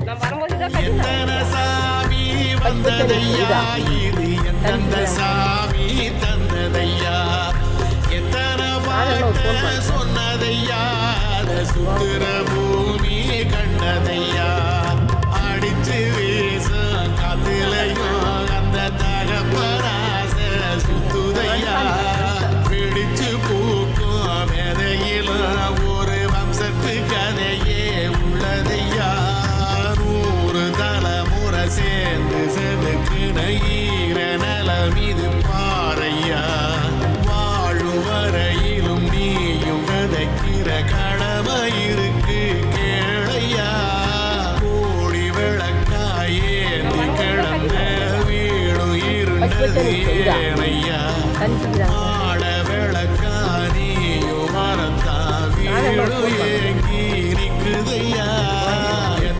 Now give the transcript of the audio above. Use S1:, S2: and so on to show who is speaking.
S1: எத்தனை சாமி வந்ததையா இது எந்தெந்த சாமி தந்ததையா எத்தனை பாட்ட சொன்னதையா சுத்திர பூமி கண்டதையா அடிச்சு வீசும் காத்துலையும் அந்த தகப்பராச சுத்துதையா பிடிச்சு பூக்கும் வேதையிலும் ஒரு வம்சத்து கதையே உள்ளதையா தலைமுறை சேர்ந்து செதுக்குன ஈர நலம் இது பாறையா வாழும் வரையிலும் நீயும் விதைக்கிற கடமை இருக்கு கேளையா கோடி விளக்காயேந்தி கிடந்த வீடு இருண்டது ஏனையா ஆட விளக்கா நீயும் மரத்தா வீடு